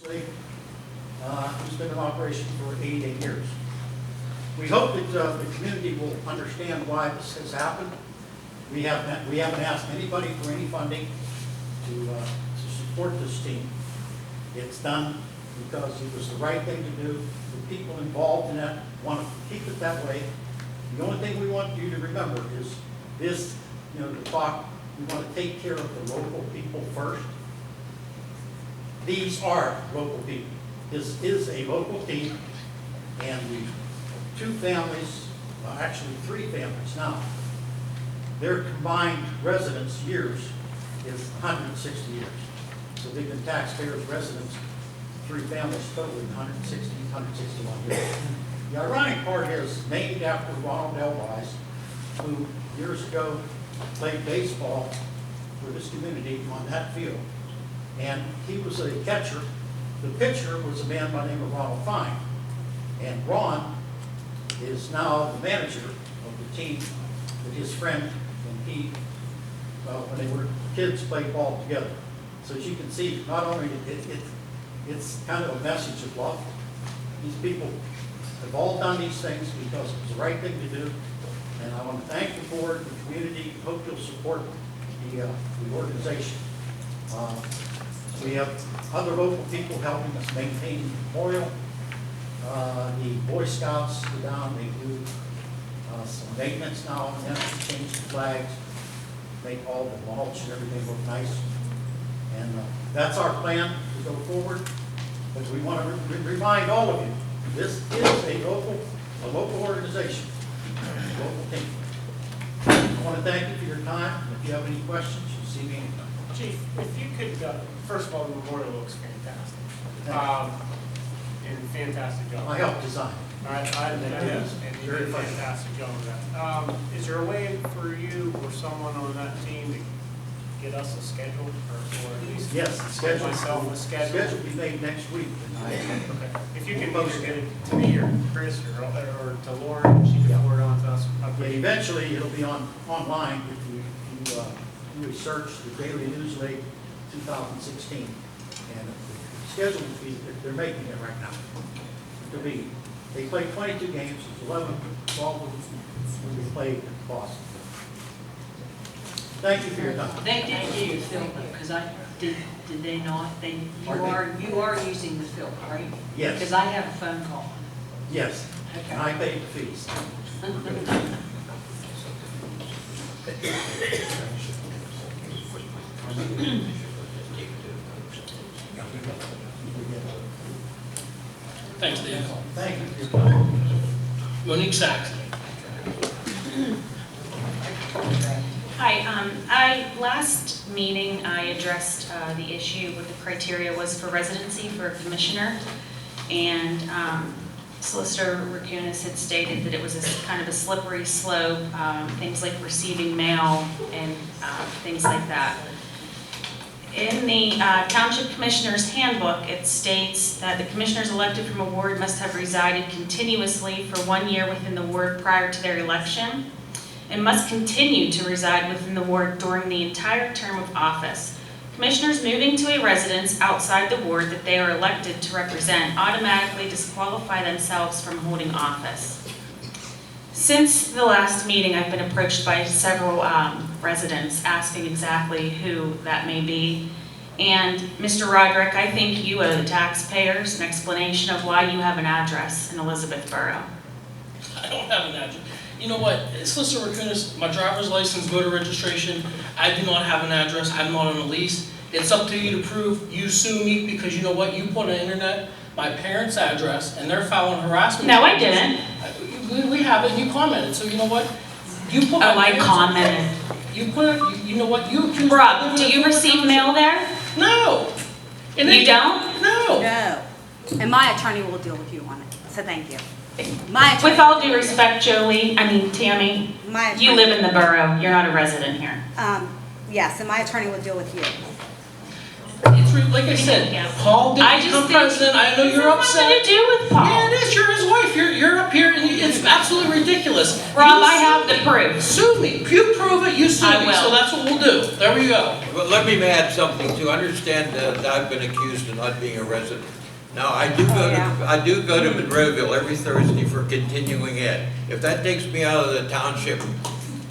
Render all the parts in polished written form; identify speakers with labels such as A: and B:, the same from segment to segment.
A: Who's been in operation for 88 years. We hope that the community will understand why this has happened. We haven't asked anybody for any funding to support this team. It's done because it was the right thing to do. The people involved in that want to keep it that way. The only thing we want you to remember is this, the talk, we want to take care of the local people first. These are local people. This is a local team, and the two families, actually three families now, their combined residence years is 160 years. So they've been taxpayers, residents, three families totaling 161 years. The ironic part is named after Ronald L. Wise, who years ago played baseball for this community on that field. And he was a catcher. The pitcher was a man by the name of Ronald Fine. And Ron is now the manager of the team that his friend and he, when they were kids, played ball together. So as you can see, not only it's kind of a message of love. These people have all done these things because it was the right thing to do. And I want to thank the board, the community, hope you'll support the organization. We have other local people helping us maintain the memorial. The Boy Scouts go down, they do some maintenance now and then, change the flags, make all the mulch and everything look nice. And that's our plan to go forward. But we want to remind all of you, this is a local organization, a local team. I want to thank you for your time. If you have any questions, you'll see me anytime.
B: Chief, if you could, first of all, the memorial looks fantastic. And fantastic job.
A: I helped design.
B: I think it is, and you did a fantastic job of that. Is there a way for you or someone on that team to get us a schedule, or at least
A: yes, the schedule.
B: Myself a schedule?
A: The schedule will be made next week.
B: Okay. If you can either get it to me or Chris or to Lauren, she can forward it on to us.
A: Yeah, eventually it'll be online if you search the Daily News Late 2016, and the schedule will be, they're making it right now. They played 22 games, 11, 12 when we played in Boston. Thank you for your time.
C: They did do the filter, because did they not? You are using the filter, right?
A: Yes.
C: Because I have a phone call.
A: Yes,
C: Okay.
A: and I paid the fees.
D: Thanks, Dan.
A: Thank you for your time.
D: Monique Saxon.
E: Hi, last meeting I addressed the issue with the criteria was for residency for a commissioner, and Solicitor Rakunas had stated that it was kind of a slippery slope, things like receiving mail and things like that. In the Township Commissioner's Handbook, it states that the commissioners elected from a ward must have resided continuously for 1 year within the ward prior to their election, and must continue to reside within the ward during the entire term of office. Commissioners moving to a residence outside the ward that they are elected to represent automatically disqualify themselves from holding office. Since the last meeting, I've been approached by several residents asking exactly who that may be. And Mr. Roderick, I think you owe the taxpayers an explanation of why you have an address in Elizabethboro.
D: I don't have an address. You know what, Solicitor Rakunas, my driver's license, voter registration, I do not have an address. I'm not on a lease. It's up to you to prove. You sue me because you know what, you put on the internet my parents' address and they're filing harassment.
E: No, I didn't.
D: We have it and you commented, so you know what? You put
E: Oh, I commented.
D: You put it, you know what, you accused.
E: Rob, do you receive mail there?
D: No. And
E: You don't?
D: No.
F: No. And my attorney will deal with you on it, so thank you. My attorney.
E: With all due respect, Tammy,
F: My
E: you
F: attorney-
E: live in the borough. You're not a resident here.
F: Yes, and my attorney will deal with you.
D: It's like I said, Paul did
E: I
D: become
E: just think
D: president. I know you're
E: This has
D: upset.
E: nothing to do with Paul.
D: Yeah, it is. You're his wife. you're up here, and it's absolutely ridiculous.
E: Rob,
D: You
E: I have the proof.
D: Sue me. You prove it, you sue
E: I
D: me,
E: will.
D: so that's what we'll do. There we go.
G: But let me add something to understand that I've been accused of not being a resident. Now, I do go to Monroeville every Thursday for continuing ed. If that takes me out of the township,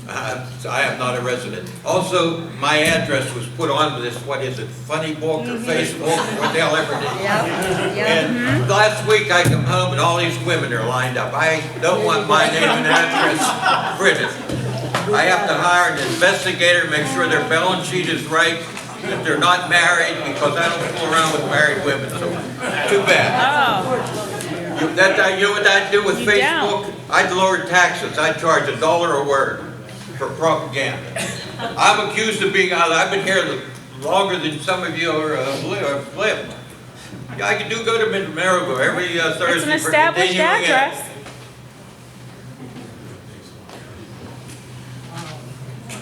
G: I am not a resident. Also, my address was put on this, what is it, Funny Book or Facebook, or what the hell ever it is. And last week I come home and all these women are lined up. I don't want my name and address printed. I have to hire an investigator, make sure their balance sheet is right, that they're not married, because I don't fool around with married women, so too bad. You know what I'd do with Facebook? I'd lower taxes. I'd charge $1 a word for propaganda. I'm accused of being, I've been here longer than some of you have lived. I do go to Monroeville every Thursday
H: It's an
G: for
H: established
G: continuing ed.
H: address.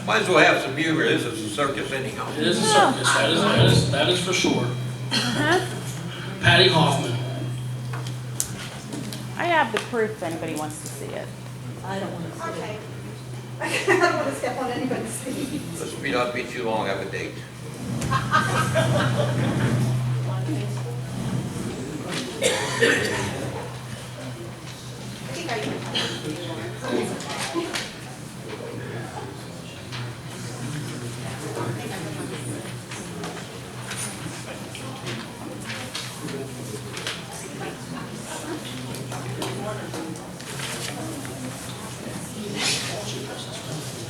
G: Might as well have some humor. This is a circus anyhow.
D: It is a circus, that is for sure. Patty Hoffman.
H: I have the proof if anybody wants to see it.
F: I don't want to see it. I don't want to step on anybody's feet.
G: Let's not be too long. I have a date.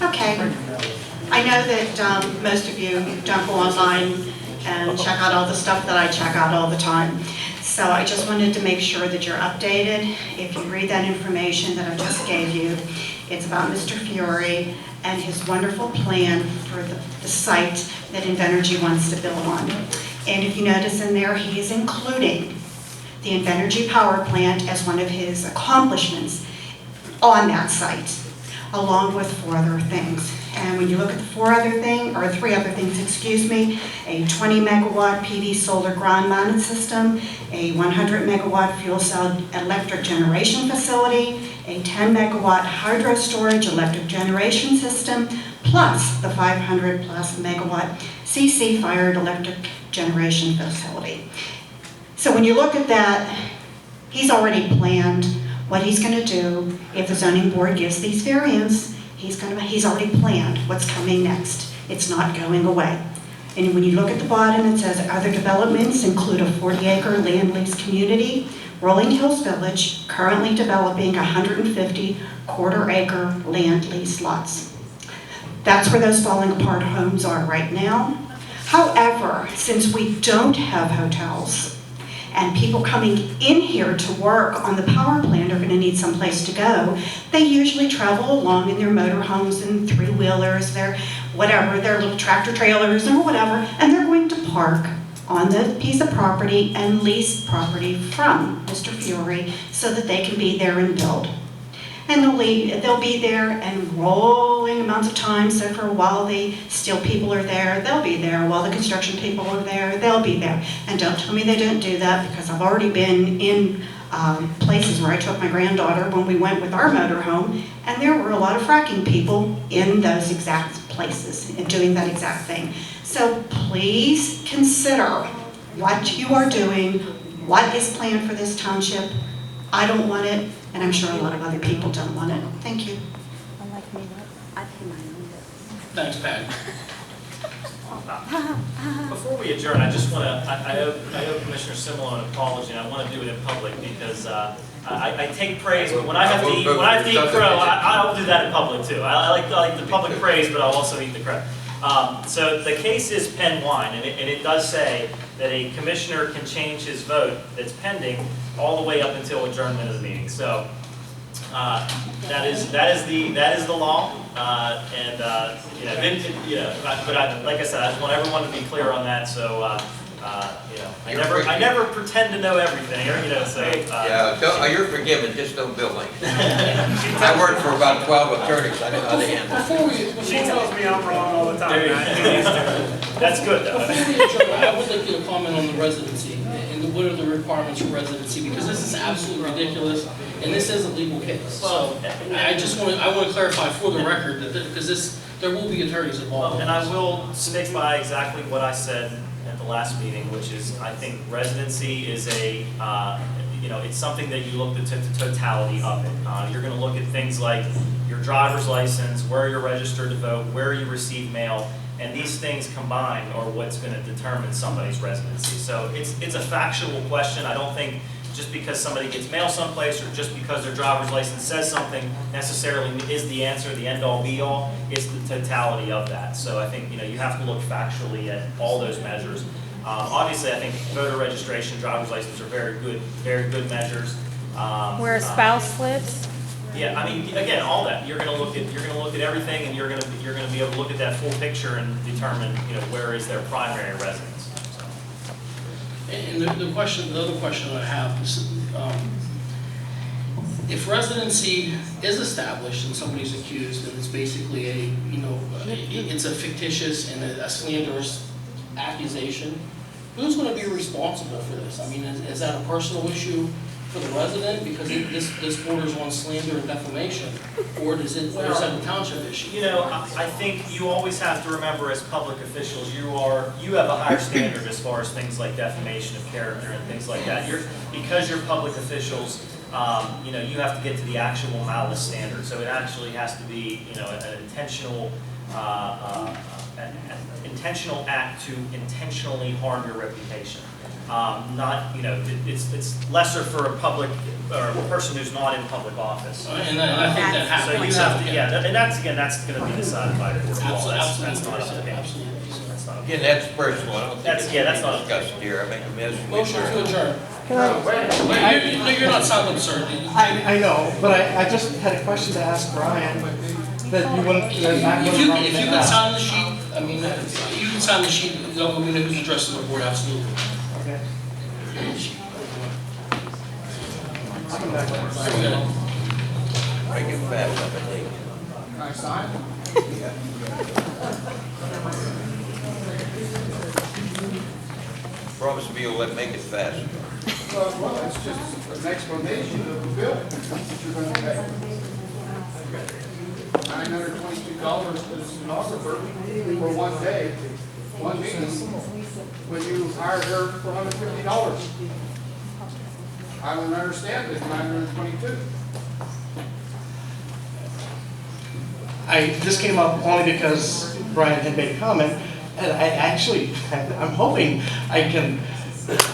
I: Okay. I know that most of you don't go online and check out all the stuff that I check out all the time. So I just wanted to make sure that you're updated. If you read that information that I just gave you, it's about Mr. Fiore and his wonderful plan for the site that Invenergy wants to build on. And if you notice in there, he is including the Invenergy power plant as one of his accomplishments on that site, along with 4 other things. And when you look at the 3 other things, excuse me, a 20 megawatt PV solar ground mounted system, a 100 megawatt fuel cell electric generation facility, a 10 megawatt hydro storage electric generation system, plus the 500 plus megawatt CC fired electric generation facility. So when you look at that, he's already planned what he's going to do if the zoning board gives these variants. He's already planned what's coming next. It's not going away. And when you look at the bottom, it says other developments include a 40-acre land lease community, Rolling Hills Village, currently developing 150 quarter-acre land lease lots. That's where those falling apart homes are right now. However, since we don't have hotels, and people coming in here to work on the power plant are going to need someplace to go, they usually travel along in their motorhomes and 3-wheelers, their little tractor trailers or whatever, and they're going to park on the piece of property and lease property from Mr. Fiore so that they can be there and build. And they'll be there and rolling amounts of time, so for a while the steel people are there, they'll be there. While the construction people are there, they'll be there. And don't tell me they don't do that, because I've already been in places where I took my granddaughter when we went with our motorhome, and there were a lot of fracking people in those exact places and doing that exact thing. So please consider what you are doing, what is planned for this township. I don't want it, and I'm sure a lot of other people don't want it. Thank you.
F: Unlike me, I pay my own bills.
D: Thanks, Patty.
J: Before we adjourn, I just want to, I owe Commissioner Simolo an apology, and I want to do it in public because I take praise, but when I have to eat crow, I'll do that in public too. I like the public praise, but I'll also eat the crow. So the case is Penn Wine, and it does say that a commissioner can change his vote that's pending all the way up until adjournment of the meeting. So that is the law, but like I said, I just want everyone to be clear on that. So I never pretend to know everything, So
G: You're forgiven. Just don't bill me. I worked for about 12 attorneys. I know how to handle it.
B: She tells me I'm wrong all the time.
J: That's good though.
D: Before we adjourn, I would like you to comment on the residency. And what are the requirements for residency? Because this is absolutely ridiculous, and this is a legal case. So I want to clarify for the record that, because there will be attorneys involved.
J: And I will stick by exactly what I said at the last meeting, which is, I think residency is a, it's something that you look at the totality of it. You're gonna look at things like your driver's license, where you're registered to vote, where you receive mail, and these things combined are what's gonna determine somebody's residency. So it's a factual question. I don't think just because somebody gets mail someplace or just because their driver's license says something necessarily is the answer, the end-all be-all. It's the totality of that. So I think, you have to look factually at all those measures. Obviously, I think voter registration, driver's license are very good measures.
H: Where a spouse lives?
J: Yeah, I mean, again, all that. You're gonna look at everything, and you're gonna be able to look at that full picture and determine, where is their primary residence. So.
D: And the other question that I have is, if residency is established and somebody's accused, and it's basically it's a fictitious and a slanderous accusation, who's going to be responsible for this? I mean, is that a personal issue for the resident because this borders on slander and defamation, or is that a township issue?
J: I think you always have to remember, as public officials, you have a higher standard as far as things like defamation of character and things like that. Because you're public officials, you have to get to the actual malice standard. So it actually has to be, an intentional act to intentionally harm your reputation. It's lesser for a public or a person who's not in public office.
D: And I think that happens.
J: So you have to, and that's going to be decided by the court of law. That's not up to me.
D: Absolutely.
J: That's not up to me.
G: Again, that's personal. I don't think it's
J: that's not
G: discussed here. I make a motion.
D: Motion to adjourn.
K: Can
D: You're not silent, sir.
K: I know, but I just had a question to ask Brian, that you wouldn't,
D: If you can sign the sheet, I mean, you can sign the sheet, we know who's addressing the board, absolutely.
K: Okay.
D: I'll come back. Very good.
G: Make it fast, I think.
K: Can I sign?
G: Promise me you'll make it fast.
K: Well, it's just an explanation of the bill that you're going to pay. $922 to the stenographer for one day, one meeting, when you hired her for $150. I don't understand this $922. This came up only because Brian had made a comment, and I'm hoping I can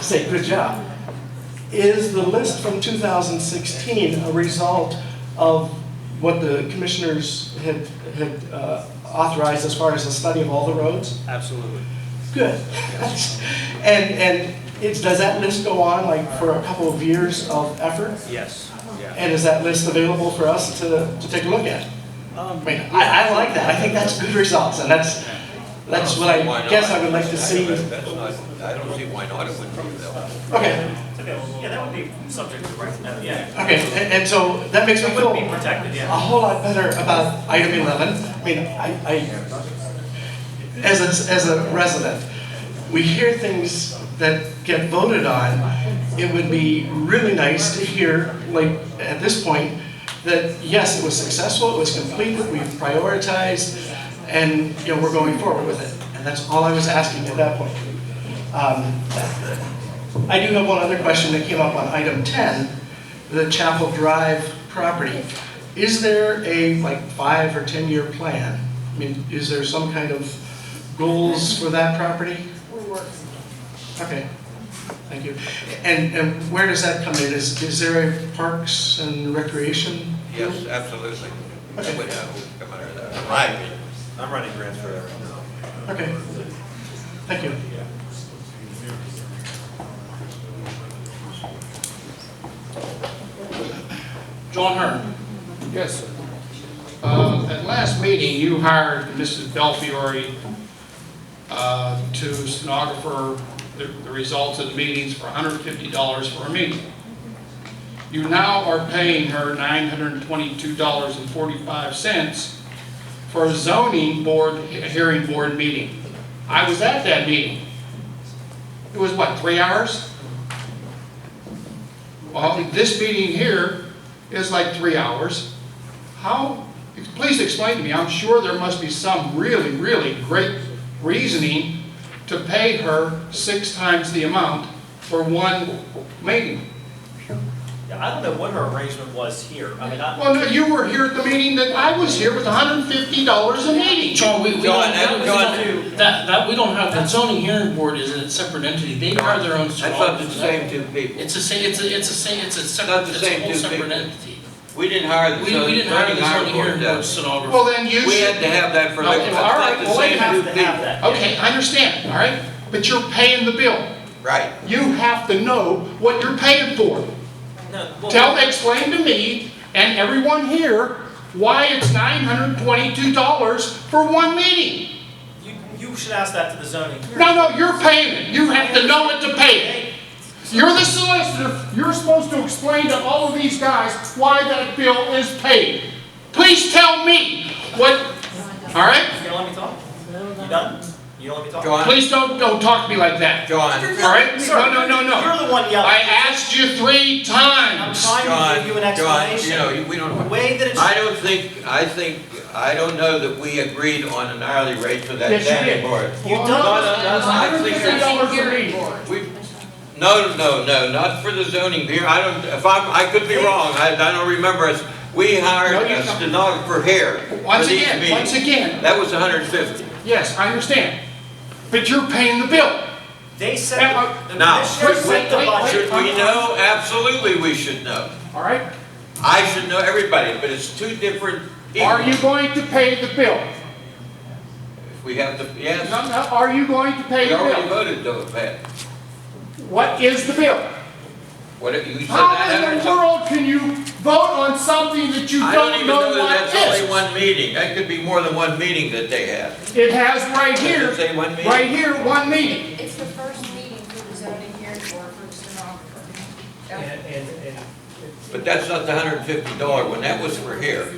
K: say good job. Is the list from 2016 a result of what the commissioners had authorized as far as a study of all the roads?
B: Absolutely.
K: Good. And does that list go on like for a couple of years of effort?
B: Yes. Yeah.
K: And is that list available for us to take a look at? I mean, I like that. I think that's good results, and that's what I guess I would like to see.
G: I don't see why not it wouldn't be available.
K: Okay.
J: Yeah, that would be subject to right. Yeah.
K: Okay, and so that makes me
J: It
K: feel
J: would be protected.
K: a
J: Yeah.
K: whole lot better about item 11. I mean, I as a resident, we hear things that get voted on. It would be really nice to hear, like at this point, that yes, it was successful, it was completed, we've prioritized, and we're going forward with it. And that's all I was asking at that point. I do have one other question that came up on item 10, the Chapel Drive property. Is there a 5 or 10 year plan? I mean, is there some kind of goals for that property?
L: We work.
K: Okay, thank you. And where does that come in? Is there a Parks and Recreation?
G: Yes, absolutely.
K: Okay.
G: It would come out of that. In my opinion.
B: I'm running grants for that right now.
K: Okay, thank you.
D: John Hearn.
M: Yes, sir. At last meeting, you hired Mrs. Belfiore to stenographer the results of the meetings for $150 for a meeting. You now are paying her $922.45 for a zoning board, hearing board meeting. I was at that meeting. It was what, 3 hours? Well, this meeting here is like 3 hours. How, please explain to me, I'm sure there must be some really, really great reasoning to pay her 6 times the amount for one meeting.
J: Yeah, I don't know what her arrangement was here. I mean,
M: Well, no, you were here at the meeting that I was here with $150 a meeting.
D: John, we
G: John,
D: don't, that, we don't have, the zoning hearing board is a separate entity, they are their own.
G: That's not the same two people.
D: It's the same, it's a separate,
G: Not the
D: it's
G: same
D: a whole
G: two
D: separate
G: people.
D: entity.
G: We didn't hire the
D: We
G: zoning
D: didn't hire the zoning hearing board
G: board.
D: stenographer.
M: Well, then you
G: We
M: should.
G: had to have that for the,
M: Okay,
G: that's
M: all right,
G: not the
M: well, we
G: same
J: have
G: two
J: to
G: people.
J: have that.
M: Okay, I understand, all right? But you're paying the bill.
G: Right.
M: You have to know what you're paying for.
J: no,
M: Explain to me and everyone here why it's $922 for one meeting.
J: you should ask that to the zoning.
M: No, you're paying it. You have to know it to pay it. You're the solicitor. You're supposed to explain to all of these guys why that bill is paid. Please tell me what, all right?
J: You gonna let me talk? You done? You don't let me talk?
G: John,
M: Please don't talk to me like that.
G: John,
M: All right? No.
J: You're the one yelling.
M: I asked you 3
J: I'm
M: times.
J: trying to give you an
G: John,
J: explanation.
G: you know, we don't.
J: The way that it's.
G: I don't know that we agreed on an hourly rate for that
M: Yes, you
G: zoning
M: did.
G: board.
J: You
G: No,
J: don't.
G: I think
M: $150 a meeting.
G: No, not for the zoning here. I could be wrong. I don't remember us. We hired
M: No, you
G: a
M: don't.
G: stenographer here for these meetings.
M: Once again,
G: That was $150.
M: yes, I understand. But you're paying the bill.
J: They said, the
G: Now,
J: commissioners set the budget.
G: should we know? Absolutely we should know.
M: All right?
G: I should know everybody, but it's two different people.
M: Are you going to pay the bill?
G: If we have to, yes.
M: No, are you going to pay
G: We
M: the
G: already
M: bill?
G: voted to pay.
M: What is the bill?
G: What, you said
M: How
G: that?
M: in the world can you vote on something that you
G: I don't
M: don't
G: even
M: know
G: know that
M: what
G: that's only
M: is?
G: one meeting. That could be more than one meeting that they had.
M: It has right here,
G: Does it say one meeting?
M: right here, one meeting.
L: It's the first meeting for the zoning hearing board for the stenographer.
G: But that's not the $150 one. That was for here.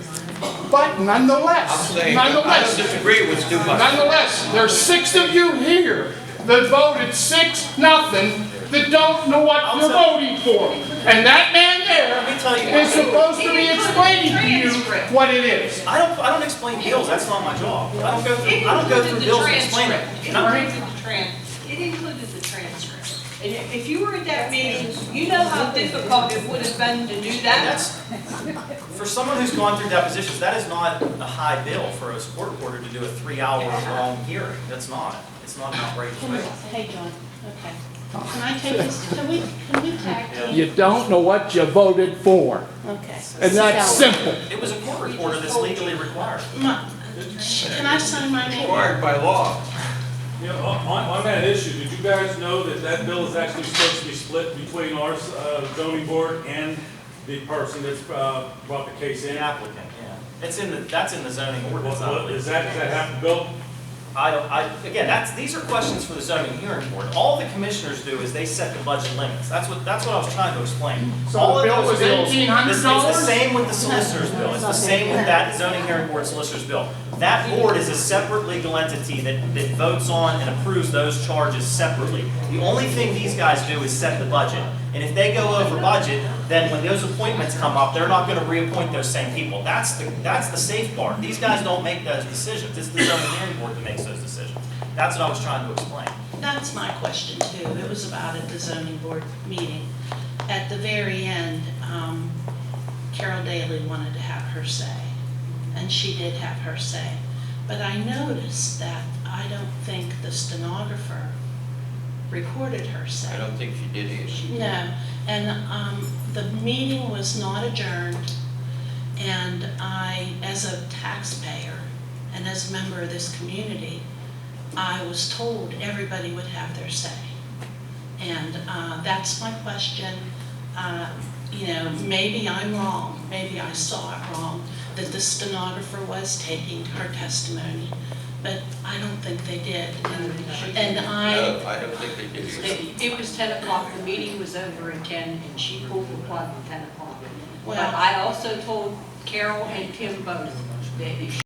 M: But
G: I'm
M: nonetheless,
G: saying, I don't disagree, it was too much.
M: nonetheless, there's 6 of you here that voted 6-0 that don't know what you're voting for. And that man
J: Let me
M: there
J: tell you.
M: is supposed to be explaining to you what it is.
J: I don't explain bills, that's not my job. I don't go through bills and explain it.
C: It included the transcript. And if you were at that meeting, you know how difficult it would have been to do that.
J: For someone who's gone through depositions, that is not a high bill for a court reporter to do a 3-hour long hearing. It's not an outrageous bill.
E: Hey, John, okay. Can I take this, can we tag team?
M: You don't know what you voted for.
E: Okay.
M: And that's simple.
J: It was a court reporter that's legally required.
E: Can I sign my name?
G: Required by law.
N: You know, on that issue, did you guys know that that bill is actually supposed to be split between our zoning board and the person that's brought the case in?
J: The applicant, yeah. That's in the zoning ordinance.
N: Does that have to bill?
J: These are questions for the zoning hearing board. All the commissioners do is they set the budget limits. That's what I was trying to explain.
M: So
J: All
M: the
J: of
M: bill
J: those
M: was
J: bills-
M: $1,800?
J: It's the same with the solicitor's bill. It's the same with that zoning hearing board solicitor's bill. That board is a separate legal entity that votes on and approves those charges separately. The only thing these guys do is set the budget. And if they go over budget, then when those appointments come up, they're not going to reappoint those same people. That's the safeguard. These guys don't make those decisions. It's the zoning hearing board that makes those decisions. That's what I was trying to explain.
E: That's my question too. It was about at the zoning board meeting. At the very end, Carol Daly wanted to have her say, and she did have her say. But I noticed that I don't think the stenographer recorded her say.
G: I don't think she did either.
E: No, and the meeting was not adjourned, and I, as a taxpayer and as a member of this community, I was told everybody would have their say. And that's my question. You know, maybe I'm wrong, maybe I saw it wrong, that the stenographer was taking her testimony, but I don't think they did. And
G: No, I don't think they did either.
C: It was 10 o'clock, the meeting was over at 10, and she pulled the plug at 10 o'clock. But
E: Well,
C: I also told Carol and Tim both that if